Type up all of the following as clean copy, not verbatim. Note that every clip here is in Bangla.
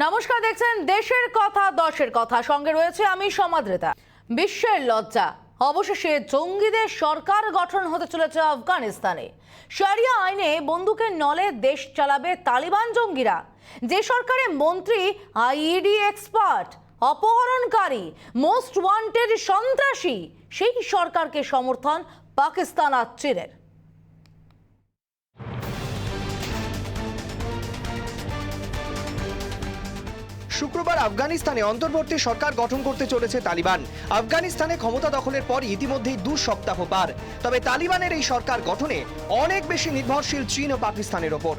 নমস্কার, দেখছেন দেশের কথা দশের কথা, সঙ্গে রয়েছে আমি সমাদ্রেতা। বিশ্বের লজ্জা, অবশেষে জঙ্গিদের সরকার গঠন হতে চলেছে আফগানিস্তানে। শরিয়া আইনে বন্দুকের নলে দেশ চালাবে তালিবান জঙ্গিরা। যে সরকারে মন্ত্রী আইইডি এক্সপার্ট, অপহরণকারী, মোস্ট ওয়ান্টেড সন্ত্রাসী, সেই সরকারকে সমর্থন পাকিস্তান আর চীনের। শুক্রবার আফগানিস্তানে অন্তর্বর্তী সরকার গঠন করতে চলেছে তালিবান। আফগানিস্তানে ক্ষমতা দখলের পর ইতিমধ্যেই 2 সপ্তাহ পার। তবে তালিবানের এই সরকার গঠনে অনেক বেশি নির্ভরশীল চীন ও পাকিস্তানের ওপর।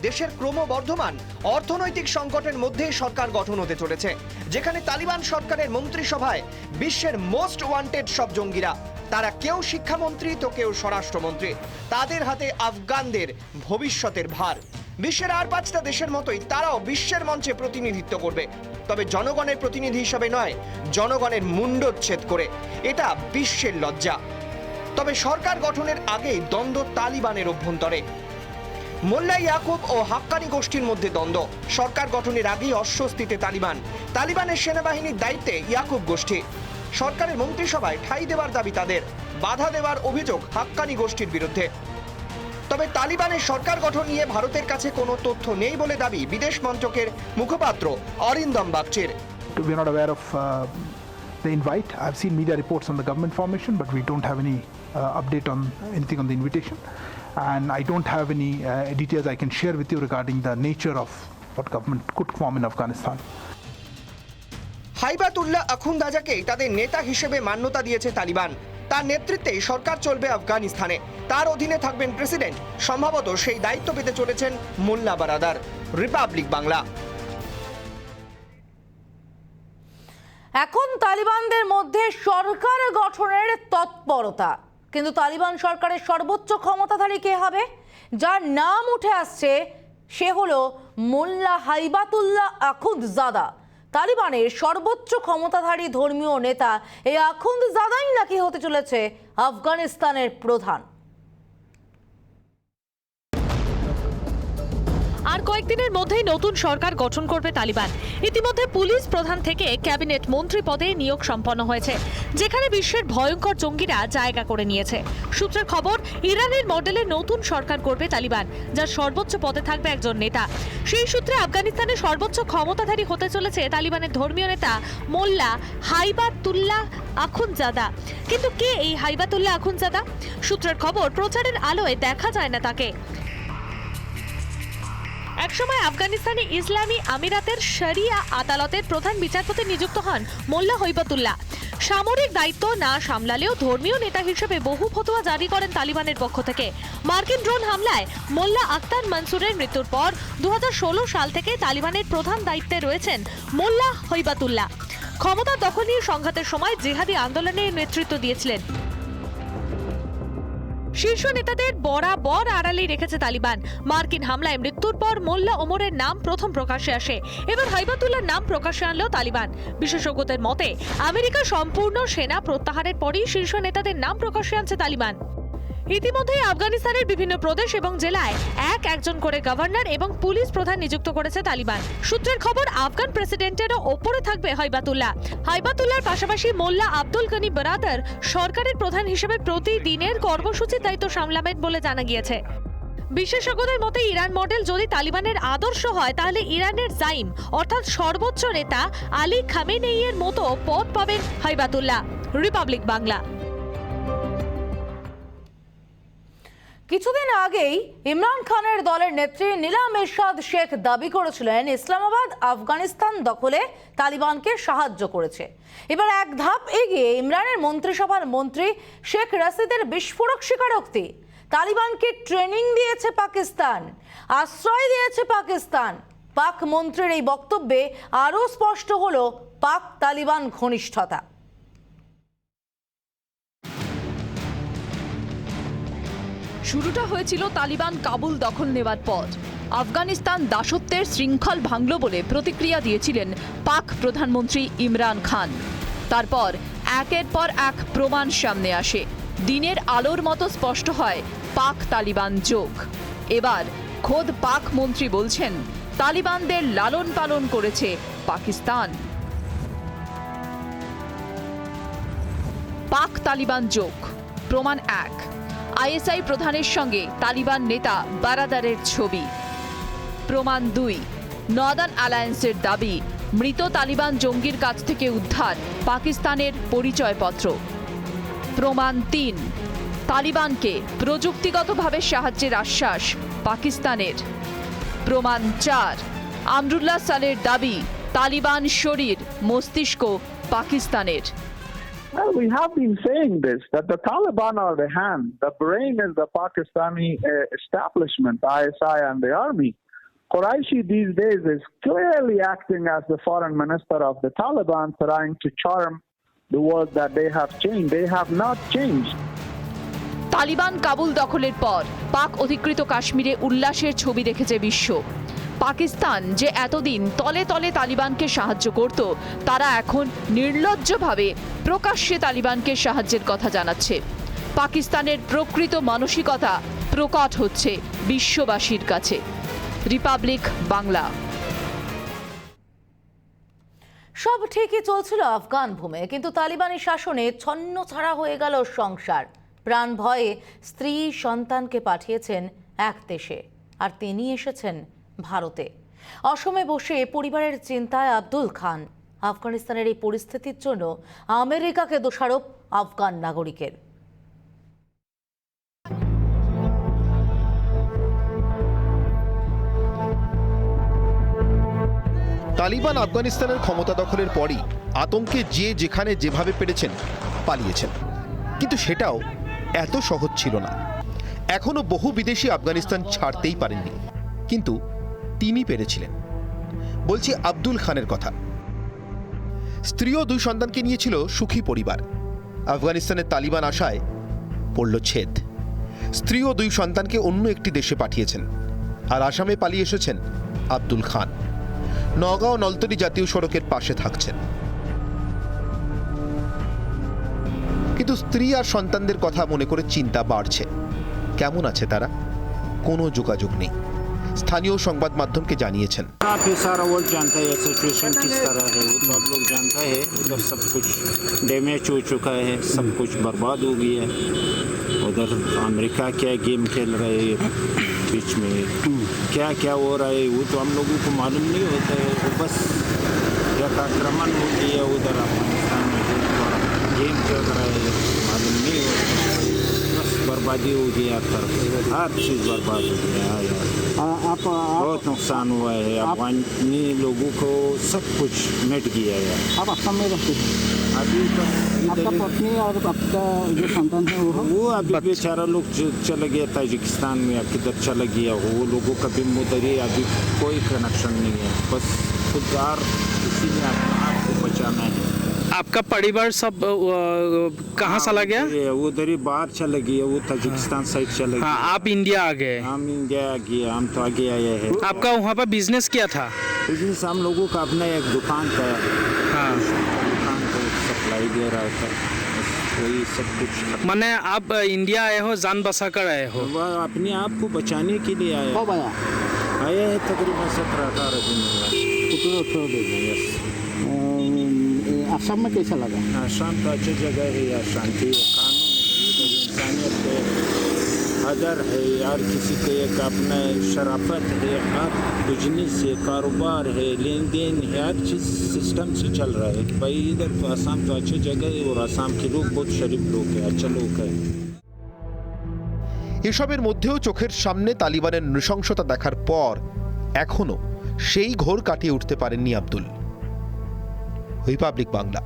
দেশের ক্রমবর্ধমান অর্থনৈতিক সংকটের মধ্যে সরকার গঠন হতে চলেছে, যেখানে তালিবান সরকারের মন্ত্রিসভায় বিশ্বের মোস্ট ওয়ান্টেড সব জঙ্গিরা। তারা কেউ শিক্ষামন্ত্রী তো কেউ স্বরাষ্ট্রমন্ত্রী। তাদের হাতে আফগানদের ভবিষ্যতের ভার। বিশ্বের আর 5টা দেশের মতোই তারাও বিশ্বের মঞ্চে প্রতিনিধিত্ব করবে, তবে জনগণের প্রতিনিধি হিসাবে নয়, জনগণের মুন্ডচ্ছেদ করে। এটা বিশ্বের লজ্জা। তবে সরকার গঠনের আগেই দ্বন্দ্ব তালিবানের অভ্যন্তরে। মোল্লা ইয়াকুব ও হাক্কানি গোষ্ঠীর মধ্যে দ্বন্দ্ব। সরকার গঠনের আগেই অস্বস্তিতে তালিবান। তালিবানের সেনাবাহিনীর দায়িত্বে ইয়াকুব গোষ্ঠী। সরকারের মন্ত্রিসভায় ঠাঁই দেওয়ার দাবি তাদের, বাধা দেওয়ার অভিযোগ হাক্কানি গোষ্ঠীর বিরুদ্ধে। তবে তালিবানের সরকার গঠন নিয়ে ভারতের কাছে কোনো তথ্য নেই বলে দাবি বিদেশ মন্ত্রকের মুখপাত্র Arindam বাগচির। We are not aware of the invite. I've seen media reports on the government formation, but we don't have any update on anything on the invitation. And I don't have any details I can share with you regarding the nature of what government could form in Afghanistan. Hibatullah আখুন্দাজাকে তাদের নেতা হিসেবে মান্যতা দিয়েছে তালিবান। তার নেতৃত্বে সরকার চলবে আফগানিস্তানে। তার অধীনে থাকবেন প্রেসিডেন্ট। সম্ভবত সেই দায়িত্ব পেতে চলেছেন মোল্লা বারাদার। রিপাবলিক বাংলা। এখন তালিবানদের মধ্যে সরকার গঠনের তৎপরতা, কিন্তু তালিবান সরকারের সর্বোচ্চ ক্ষমতাধারী কে হবে? যার নাম উঠে আসছে সে হলো মোল্লা হাইবাতুল্লাহ আখুন্দজাদা। তালিবানের সর্বোচ্চ ক্ষমতাধারী ধর্মীয় নেতা এই আখুন্দজাদাই নাকি হতে চলেছে আফগানিস্তানের প্রধান। আর কয়েকদিনের মধ্যেই নতুন সরকার গঠন করবে তালিবান। ইতিমধ্যে পুলিশ প্রধান থেকে ক্যাবিনেট মন্ত্রী পদে নিয়োগ সম্পন্ন হয়েছে, যেখানে বিশ্বের ভয়ঙ্কর জঙ্গিরা জায়গা করে নিয়েছে। সূত্রের খবর, ইরানের মডেলে নতুন সরকার করবে তালিবান, যার সর্বোচ্চ পদে থাকবে একজন নেতা। সেই সূত্রে আফগানিস্তানের সর্বোচ্চ ক্ষমতাধারী হতে চলেছে তালিবানের ধর্মীয় নেতা মোল্লা হাইবাতুল্লাহ আখুন্দজাদা। কিন্তু কে এই হাইবাতুল্লাহ আখুন্দজাদা? সূত্রের খবর, প্রচারের আলোয় দেখা যায় না তাকে। একসময় আফগানিস্তানে ইসলামী আমিরাতের শরিয়া আদালতের প্রধান বিচারপতি নিযুক্ত হন মোল্লা হাইবাতুল্লাহ। সামরিক দায়িত্ব না সামলালেও ধর্মীয় নেতা হিসেবে বহু ফতোয়া জারি করেন তালিবানের পক্ষ থেকে। মার্কিন ড্রোন হামলায় মোল্লা আখতার মনসুরের মৃত্যুর পর 2016 সাল থেকে তালিবানের প্রধান দায়িত্বে রয়েছেন মোল্লা হাইবাতুল্লাহ। ক্ষমতা দখল নিয়ে সংঘাতের সময় জিহাদি আন্দোলনের নেতৃত্ব দিয়েছিলেন। শীর্ষ নেতাদের বরাবর আড়ালেই রেখেছে তালিবান। মার্কিন হামলায় মৃত্যুর পর মোল্লা ওমরের নাম প্রথম প্রকাশ্যে আসে। এবার হাইবাতুল্লাহর নাম প্রকাশ্যে আনলো তালিবান। বিশেষজ্ঞদের মতে, আমেরিকা সম্পূর্ণ সেনা প্রত্যাহারের পরই শীর্ষ নেতাদের নাম প্রকাশ্যে আনছে তালিবান। ইতিমধ্যে আফগানিস্তানের বিভিন্ন প্রদেশ এবং জেলায় একজন করে গভর্নর এবং পুলিশ প্রধান নিযুক্ত করেছে তালিবান। সূত্রের খবর, আফগান প্রেসিডেন্টেরও ওপরে থাকবে হাইবাতুল্লাহ। হাইবাতুল্লাহর পাশাপাশি মোল্লা আব্দুল গনি বারাদার সরকারের প্রধান হিসেবে প্রতিদিনের কর্মসূচির দায়িত্ব সামলাবেন বলে জানা গিয়েছে। বিশেষজ্ঞদের মতে, ইরান মডেল যদি তালিবানের আদর্শ হয়, তাহলে ইরানের জাইম অর্থাৎ সর্বোচ্চ নেতা আলী খামেনেইয়ের মতো পদ পাবেন হাইবাতুল্লাহ। রিপাবলিক বাংলা। কিছুদিন আগেই ইমরান খানের দলের নেত্রী নীলাম এরশাদ শেখ দাবি করেছিলেন ইসলামাবাদ আফগানিস্তান দখলে তালিবানকে সাহায্য করেছে। এবার এক ধাপ এগিয়ে ইমরানের মন্ত্রিসভার মন্ত্রী শেখ রাশিদের বিস্ফোরক স্বীকারোক্তি। তালিবানকে ট্রেনিং দিয়েছে পাকিস্তান, আশ্রয় দিয়েছে পাকিস্তান। পাক মন্ত্রীর এই বক্তব্যে আরও স্পষ্ট হলো পাক তালিবান ঘনিষ্ঠতা। শুরুটা হয়েছিল তালিবান কাবুল দখল নেওয়ার পর। আফগানিস্তান দাসত্বের শৃঙ্খল ভাঙল বলে প্রতিক্রিয়া দিয়েছিলেন পাক প্রধানমন্ত্রী ইমরান খান। তারপর একের পর এক প্রমাণ সামনে আসে। দিনের আলোর মতো স্পষ্ট হয় পাক তালিবান যোগ। এবার খোদ পাক মন্ত্রী বলছেন তালিবানদের লালন পালন করেছে পাকিস্তান। পাক তালিবান যোগ প্রমাণ 1, আইএসআই প্রধানের সঙ্গে তালিবান নেতা বারাদারের ছবি। প্রমাণ 2, নর্দার্ন অ্যালায়েন্সের দাবি মৃত তালিবান জঙ্গির কাছ থেকে উদ্ধার পাকিস্তানের পরিচয়পত্র। প্রমাণ 3, তালিবানকে প্রযুক্তিগতভাবে সাহায্যের আশ্বাস পাকিস্তানের। প্রমাণ 4, আমরুল্লাহ সালের দাবি তালিবান শরীর মস্তিষ্ক পাকিস্তানের। Well, we have been saying this, that the Taliban are the hand, the brain is the Pakistani establishment, ISI and the army. Quraishi these days is clearly acting as the foreign minister of the Taliban, trying to charm the world that they have changed. They have not changed. Taliban Kabul দখলের পর পাক অধিকৃত কাশ্মীরে উল্লাসের ছবি দেখেছে বিশ্ব। পাকিস্তান যে এতদিন তলে তলে তালিবানকে সাহায্য করত, তারা এখন নির্লজ্জভাবে প্রকাশ্যে তালিবানকে সাহায্যের কথা জানাচ্ছে। পাকিস্তানের প্রকৃত মানসিকতা প্রকট হচ্ছে বিশ্ববাসীর কাছে। রিপাবলিক বাংলা। সব ঠিকই চলছিল আফগান ভূমে, কিন্তু তালিবানি শাসনে ছন্নছাড়া হয়ে গেল সংসার। প্রাণ ভয়ে স্ত্রী সন্তানকে পাঠিয়েছেন এক দেশে, আর তিনি এসেছেন ভারতে। অসমে বসে পরিবারের চিন্তায় আব্দুল খান। আফগানিস্তানের এই পরিস্থিতির জন্য আমেরিকাকে দোষারোপ আফগান নাগরিকের। তালিবান আফগানিস্তানের ক্ষমতা দখলের পরই আতঙ্কে যে যেখানে যেভাবে পেরেছেন পালিয়েছেন, কিন্তু সেটাও এত সহজ ছিল না। এখনো বহু বিদেশি আফগানিস্তান ছাড়তেই পারেননি, কিন্তু তিনি পেরেছিলেন। বলছি আব্দুল খানের কথা। স্ত্রী ও 2 সন্তানকে নিয়েছিল সুখী পরিবার। আফগানিস্তানের তালিবান আশায় পড়ল ছেদ। স্ত্রী ও 2 সন্তানকে অন্য একটি দেশে পাঠিয়েছেন, আর আসামে পালিয়ে এসেছেন আব্দুল খান। নগাঁও নলতলি জাতীয় সড়কের পাশে থাকছেন, কিন্তু স্ত্রী আর সন্তানদের কথা মনে করে চিন্তা বাড়ছে। কেমন আছে তারা? কোনো যোগাযোগ নেই। স্থানীয় সংবাদ মাধ্যমকে জানিয়েছেন, काफी सारा वर्ल्ड जानता है सिचुएशन किस तरह है, वो तो आप लोग जानता है। उधर सब कुछ डैमेज हो चुका है, सब कुछ बर्बाद हो गया है। उधर अमेरिका क्या गेम खेल रहे है, बीच में क्या क्या हो रहा है वो तो हम लोगों को मालूम नहीं होता है। वो बस एक आक्रमण हो गया उधर अफगानिस्तान में, गेम चल रहा है, मालूम नहीं होता। बस बर्बादी हो गई, हर चीज़ बर्बाद हो गया है यार। बहुत नुकसान हुआ है अफगानी लोगों को, सब कुछ मिट गया है। आप असम में रहते हैं? अभी तो आपका पत्नी और आपका जो संतान है वो अभी बेचारा लोग चले गया ताजिकिस्तान में, अब किधर चला गया वो लोगों का भी उधर ही अभी कोई कनेक्शन नहीं है। बस खुददार किसी ने अपने आप को बचाना है। आपका परिवार सब कहाँ चला गया? उधर ही बाहर चले गया, वो ताजिकिस्तान साइड चले गया। हाँ, आप इंडिया आ गए? हम इंडिया आ गए, हम तो आगे आए हैं। आपका वहाँ पर बिजनेस क्या था? बिजनेस हम लोगों का अपना एक दुकान था। हाँ, दुकान को सप्लाई दे रहा था, वही सब कुछ। माने आप इंडिया आए हो, जान बचा कर आए हो? वह अपने आप को बचाने के लिए आया। कब आया? आया है तकरीबन 17-18 दिन हुआ। 17-18 दिन। यस। असम में कैसा लगा? आसाम तो अच्छी जगह है यार, शांति है, कानून है, इंसानियत है, अदर है यार, किसी के एक अपना शराफत है, हर बिजनेस है, कारोबार है, लेन देन है, हर चीज़ सिस्टम से चल रहा है। भाई इधर तो आसाम तो अच्छी जगह है, और आसाम के लोग बहुत शरीफ लोग हैं, अच्छे लोग हैं। এসবের মধ্যেও চোখের সামনে তালিবানের নৃশংসতা দেখার পর এখনো সেই ঘোর কাটিয়ে উঠতে পারেননি আব্দুল। রিপাবলিক বাংলা।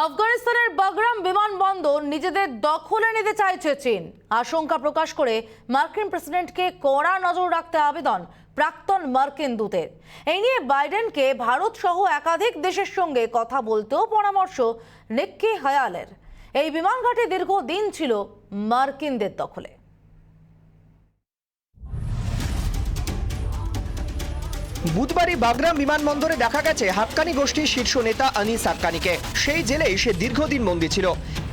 আফগানিস্তানের বাগরাম বিমানবন্দর নিজেদের দখলে নিতে চাইছে চীন। আশঙ্কা প্রকাশ করে মার্কিন প্রেসিডেন্টকে কড়া নজর রাখতে আবেদন প্রাক্তন মার্কিন দূতের। এই নিয়ে বাইডেনকে ভারত সহ একাধিক দেশের সঙ্গে কথা বলতেও পরামর্শ নিক্কি হায়ালের। এই বিমানঘাটি দীর্ঘদিন ছিল মার্কিনদের দখলে। বুধবারই বাগরাম বিমানবন্দরে দেখা গেছে হাক্কানি গোষ্ঠীর শীর্ষ নেতা আনিস হাক্কানিকে। সেই জেলেই সে দীর্ঘদিন বন্দী ছিল।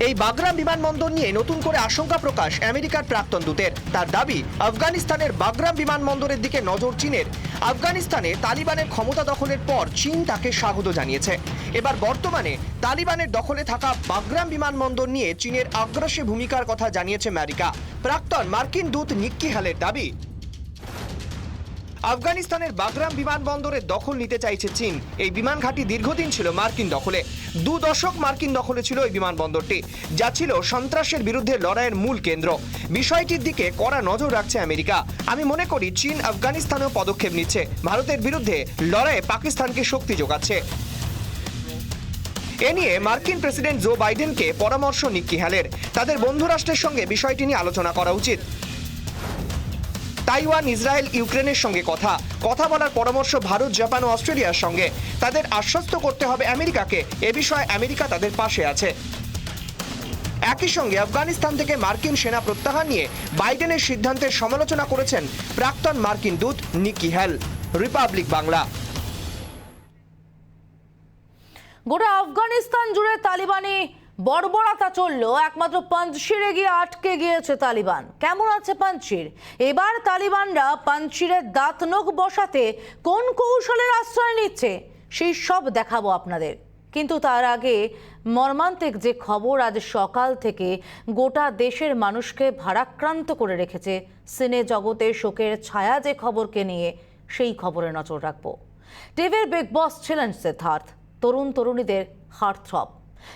এই বাগরাম বিমানবন্দর নিয়ে নতুন করে আশঙ্কা প্রকাশ আমেরিকার প্রাক্তন দূতের। তার দাবি, আফগানিস্তানের বাগরাম বিমানবন্দরের দিকে নজর চীনের। আফগানিস্তানে তালিবানের ক্ষমতা দখলের পর চীন তাকে স্বাগত জানিয়েছে। এবার বর্তমানে তালিবানের দখলে থাকা বাগরাম বিমানবন্দর নিয়ে চীনের আগ্রাসী ভূমিকার কথা জানিয়েছে আমেরিকা। প্রাক্তন মার্কিন দূত নিক্কি হ্যালের দাবি, আফগানিস্তানের বাগরাম বিমানবন্দরের দখল নিতে চাইছে চীন। এই বিমান ঘাঁটি দীর্ঘদিন ছিল মার্কিন দখলে। 2 দশক মার্কিন দখলে ছিল এই বিমানবন্দরটি, যা ছিল সন্ত্রাসের বিরুদ্ধে লড়াইয়ের মূল কেন্দ্র। বিষয়টির দিকে কড়া নজর রাখছে আমেরিকা। আমি মনে করি চীন আফগানিস্তানেও পদক্ষেপ নিচ্ছে, ভারতের বিরুদ্ধে লড়াইয়ে পাকিস্তানকে শক্তি যোগাচ্ছে। এ নিয়ে মার্কিন প্রেসিডেন্ট জো বাইডেনকে পরামর্শ নিক্কি হ্যালের। তাদের বন্ধু রাষ্ট্রের সঙ্গে বিষয়টি নিয়ে আলোচনা করা উচিত। তাইওয়ান, ইসরায়েল, ইউক্রেনের সঙ্গে কথা বলার পরামর্শ ভারত, জাপান ও অস্ট্রেলিয়ার সঙ্গে। তাদের আশ্বস্ত করতে হবে আমেরিকাকে, এ বিষয়ে আমেরিকা তাদের পাশে আছে। একই সঙ্গে আফগানিস্তান থেকে মার্কিন সেনা প্রত্যাহার নিয়ে বাইডেনের সিদ্ধান্তের সমালোচনা করেছেন প্রাক্তন মার্কিন দূত নিক্কি হ্যাল। রিপাবলিক বাংলা। গোটা আফগানিস্তান জুড়ে তালিবানি বর্বরতা চললো, একমাত্র পাঞ্জশিরে গিয়ে আটকে গিয়েছে তালিবান। কেমন আছে পাঞ্জশির? এবার তালিবানরা পাঞ্জশিরের দাঁত নখ বসাতে কোন কৌশলের আশ্রয় নিচ্ছে সেই সব দেখাবো আপনাদের। কিন্তু তার আগে মর্মান্তিক যে খবর আজ সকাল থেকে গোটা দেশের মানুষকে ভারাক্রান্ত করে রেখেছে, সিনে জগতে শোকের ছায়া যে খবরকে নিয়ে, সেই খবরে নজর রাখবো। টিভির বিগ বস ছিলেন সিদ্ধার্থ, তরুণ তরুণীদের হার্টথ্রব।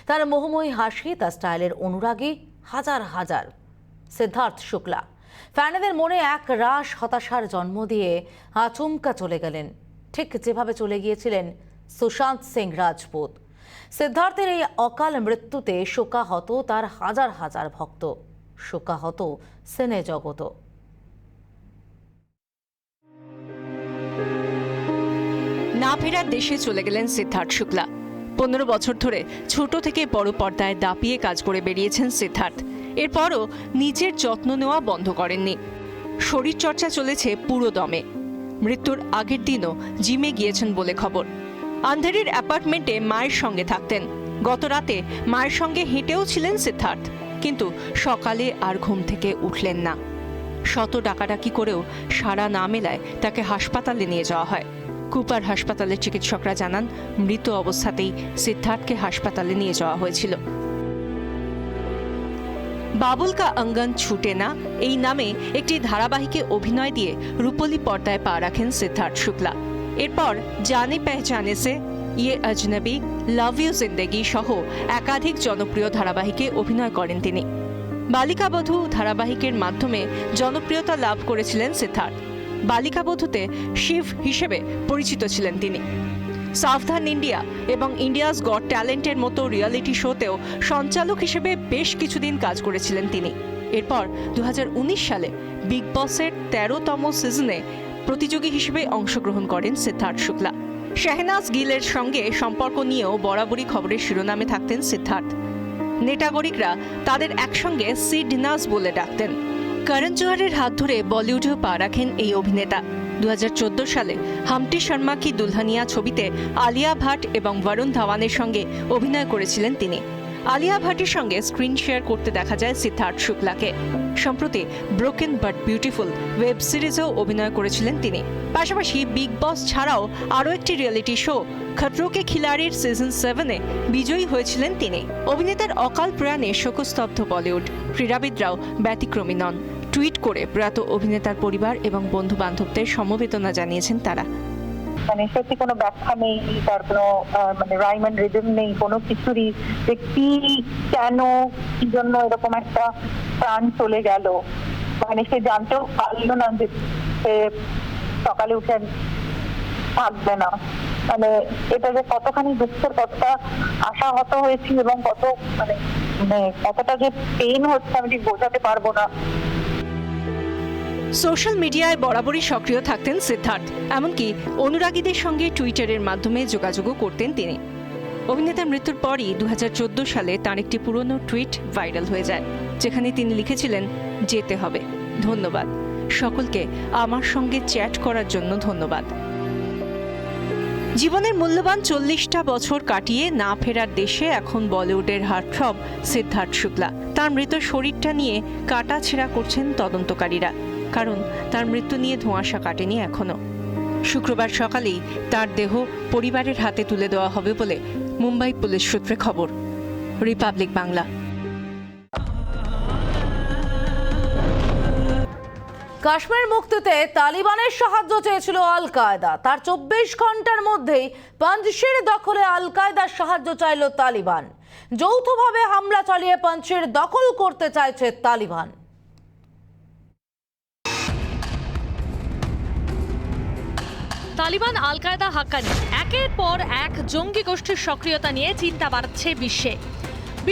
তার মোহময়ী হাসি, তার স্টাইলের অনুরাগী হাজার হাজার। সিদ্ধার্থ শুক্লা ফ্যানেদের মনে এক রাশ হতাশার জন্ম দিয়ে আচমকা চলে গেলেন, ঠিক যেভাবে চলে গিয়েছিলেন সুশান্ত সিং রাজপুত। সিদ্ধার্থের এই অকাল মৃত্যুতে শোকাহত তার হাজার হাজার ভক্ত, শোকাহত সিনে জগত। না ফেরার দেশে চলে গেলেন সিদ্ধার্থ শুক্লা। 15 বছর ধরে ছোট থেকে বড় পর্দায় দাপিয়ে কাজ করে বেরিয়েছেন সিদ্ধার্থ। এরপরও নিজের যত্ন নেওয়া বন্ধ করেননি। শরীরচর্চা চলেছে পুরো দমে। মৃত্যুর আগের দিনও জিমে গিয়েছেন বলে খবর। আন্ধেরির অ্যাপার্টমেন্টে মায়ের সঙ্গে থাকতেন। গত রাতে মায়ের সঙ্গে হেঁটেও ছিলেন সিদ্ধার্থ, কিন্তু সকালে আর ঘুম থেকে উঠলেন না। শত ডাকাডাকি করেও সাড়া না মেলায় তাকে হাসপাতালে নিয়ে যাওয়া হয়। কুপার হাসপাতালের চিকিৎসকরা জানান, মৃত অবস্থাতেই সিদ্ধার্থকে হাসপাতালে নিয়ে যাওয়া হয়েছিল। বাবুল কা অঙ্গন ছুটে না এই নামে একটি ধারাবাহিকে অভিনয় দিয়ে রূপলী পর্দায় পা রাখেন সিদ্ধার্থ শুক্লা। এরপর জানে পেহচানে সে, ইয়ে আজনবী, লাভ ইউ জিন্দেগি সহ একাধিক জনপ্রিয় ধারাবাহিকে অভিনয় করেন তিনি। বালিকাবধূ ধারাবাহিকের মাধ্যমে জনপ্রিয়তা লাভ করেছিলেন সিদ্ধার্থ। বালিকাবধূতে শিব হিসেবে পরিচিত ছিলেন তিনি। সাবধান ইন্ডিয়া এবং ইন্ডিয়াস গট ট্যালেন্টের মতো রিয়েলিটি শোতেও সঞ্চালক হিসেবে বেশ কিছুদিন কাজ করেছিলেন তিনি। এরপর 2019 সালে বিগ বসের 13তম সিজনে প্রতিযোগী হিসেবে অংশগ্রহণ করেন সিদ্ধার্থ শুক্লা। শাহনাজ গিলের সঙ্গে সম্পর্ক নিয়েও বরাবরই খবরের শিরোনামে থাকতেন সিদ্ধার্থ। নেটাগরিকরা তাদের একসঙ্গে সিডনাজ বলে ডাকতেন। করণ জোহরের হাত ধরে বলিউডেও পা রাখেন এই অভিনেতা। 2014 সালে হামটি শর্মা কি দুলহানিয়া ছবিতে আলিয়া ভাট এবং বরুণ ধাওয়ানের সঙ্গে অভিনয় করেছিলেন তিনি। আলিয়া ভাটের সঙ্গে স্ক্রিন শেয়ার করতে দেখা যায় সিদ্ধার্থ শুক্লাকে। সম্প্রতি ব্রোকেন বাট বিউটিফুল ওয়েব সিরিজেও অভিনয় করেছিলেন তিনি। পাশাপাশি বিগ বস ছাড়াও আরও একটি রিয়েলিটি শো খতরো কে খিলাড়ির সিজন 7-এ বিজয়ী হয়েছিলেন তিনি। অভিনেতার অকাল প্রয়াণে শোকস্তব্ধ বলিউড। ক্রীড়াবিদরাও ব্যতিক্রমী নন। টুইট করে প্রয়াত অভিনেতার পরিবার এবং বন্ধু বান্ধবদের সমবেদনা জানিয়েছেন তারা। মানে সত্যি কোনো ব্যাখ্যা নেই, তার কোনো মানে রাইম এন্ড রিদম নেই কোনো কিছুরই, যে কি কেন কি জন্য এরকম একটা প্রাণ চলে গেল, মানে সে জানতেও পারলো না যে সে সকালে উঠে থাকবে না। মানে এটা যে কতখানি দুঃখের, কতটা আশাহত হয়েছি এবং কত মানে কতটা যে পেইন হচ্ছে আমি ঠিক বোঝাতে পারবো না। সোশ্যাল মিডিয়ায় বরাবরই সক্রিয় থাকতেন সিদ্ধার্থ, এমনকি অনুরাগীদের সঙ্গে টুইটারের মাধ্যমে যোগাযোগও করতেন তিনি। অভিনেতার মৃত্যুর পরই 2014 সালে তাঁর একটি পুরনো টুইট ভাইরাল হয়ে যায়, যেখানে তিনি লিখেছিলেন, যেতে হবে, ধন্যবাদ সকলকে আমার সঙ্গে চ্যাট করার জন্য ধন্যবাদ। জীবনের মূল্যবান 40টা বছর কাটিয়ে না ফেরার দেশে এখন বলিউডের হার্টথ্রব সিদ্ধার্থ শুক্লা। তার মৃত শরীরটা নিয়ে কাটাছেঁড়া করছেন তদন্তকারীরা, কারণ তার মৃত্যু নিয়ে ধোঁয়াশা কাটেনি এখনো। শুক্রবার সকালেই তার দেহ পরিবারের হাতে তুলে দেওয়া হবে বলে মুম্বাই পুলিশ সূত্রে খবর। রিপাবলিক বাংলা। কাশ্মীর মুক্তিতে তালিবানের সাহায্য চেয়েছিল আল কায়দা। তার 24 ঘন্টার মধ্যেই পাঞ্জশির দখলে আল কায়দার সাহায্য চাইল তালিবান। যৌথভাবে হামলা চালিয়ে পাঞ্জশির দখল করতে চাইছে তালিবান। তালিবান, আল কায়দা, হাক্কানি, একের পর এক জঙ্গি গোষ্ঠীর সক্রিয়তা নিয়ে চিন্তা বাড়ছে বিশ্বে।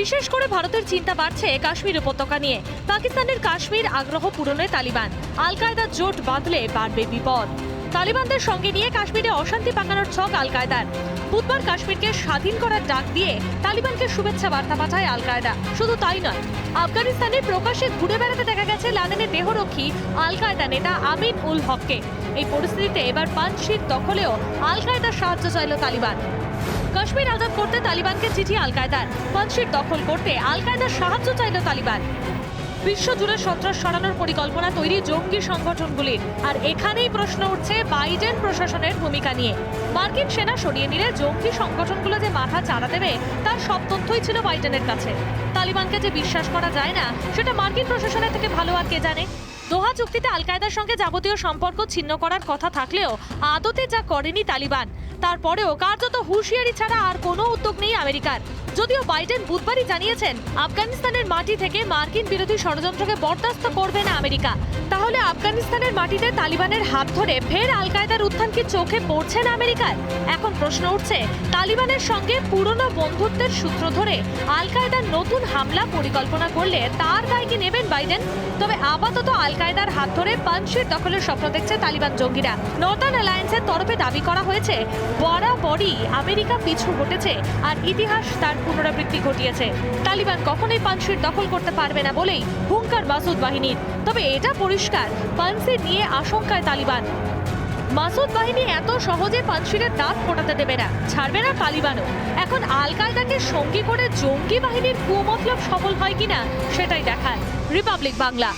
বিশেষ করে ভারতের চিন্তা বাড়ছে কাশ্মীর উপত্যকা নিয়ে। পাকিস্তানের কাশ্মীর আগ্রহ পূরণে তালিবান, আল কায়দার জোট বাঁধলে বাড়বে বিপদ। তালিবানদের সঙ্গে নিয়ে কাশ্মীরে অশান্তি পাকানোর ছক আল কায়দার। বুধবার কাশ্মীরকে স্বাধীন করার ডাক দিয়ে তালিবানকে শুভেচ্ছা বার্তা পাঠায় আল কায়দা। শুধু তাই নয়, আফগানিস্তানে প্রকাশ্যে ঘুরে বেড়াতে দেখা গেছে লাদেনের দেহরক্ষী আল কায়দা নেতা আমিন উল হককে। এই পরিস্থিতিতে এবার পাঞ্জশির দখলেও আল কায়দার সাহায্য চাইল তালিবান। কাশ্মীর আজাদ করতে তালিবানকে চিঠি আল কায়দার, পাঞ্জশির দখল করতে আল কায়দার সাহায্য চাইল তালিবান। বিশ্বজুড়ে সন্ত্রাস সরানোর পরিকল্পনা তৈরি জঙ্গি সংগঠনগুলির। আর এখানেই প্রশ্ন উঠছে বাইডেন প্রশাসনের ভূমিকা নিয়ে। মার্কিন সেনা সরিয়ে নিলে জঙ্গি সংগঠনগুলো যে মাথা চাড়া দেবে তার সব তথ্যই ছিল বাইডেনের কাছে। তালিবানকে যে বিশ্বাস করা যায় না সেটা মার্কিন প্রশাসনের থেকে ভালো আর কে জানে। দোহা চুক্তিতে আল কায়দার সঙ্গে যাবতীয় সম্পর্ক ছিন্ন করার কথা থাকলেও আদতে যা করেনি তালিবান। তারপরেও কার্যত হুঁশিয়ারি ছাড়া আর কোনো উদ্যোগ নেই আমেরিকার। যদিও বাইডেন বুধবারই জানিয়েছেন আফগানিস্তানের মাটি থেকে মার্কিন বিরোধী ষড়যন্ত্রকে বরদাস্ত করবে না আমেরিকা। তাহলে আফগানিস্তানের মাটিতে তালিবানের হাত ধরে ফের আল কায়দার উত্থান কি চোখে পড়ছে না আমেরিকার? এখন প্রশ্ন উঠছে, তালিবানের সঙ্গে পুরনো বন্ধুত্বের সূত্র ধরে আল কায়দার নতুন হামলা পরিকল্পনা করলে তার দায় কি নেবেন বাইডেন? তবে আপাতত আল কায়দার হাত ধরে পাঞ্জশির দখলের স্বপ্ন দেখছে তালিবান জঙ্গিরা। নর্দার্ন অ্যালায়েন্সের তরফে দাবি করা হয়েছে বরাবরই আমেরিকা পিছু হটেছে আর ইতিহাস তার পুনরাবৃত্তি ঘটিয়েছে। তালিবান কখনোই পাঞ্জশির দখল করতে পারবে না বলেই হুঙ্কার মাসুদ বাহিনীর। তবে এটা পরিষ্কার, পাঞ্জশির নিয়ে আশঙ্কায় তালিবান। মাসুদ বাহিনী এত সহজে পাঞ্জশিরের দাঁত ফোটাতে দেবে না, ছাড়বে না তালিবানও। এখন আল কায়দাকে সঙ্গী করে জঙ্গি বাহিনীর কুমতলব সফল হয় কিনা সেটাই দেখার। রিপাবলিক বাংলা।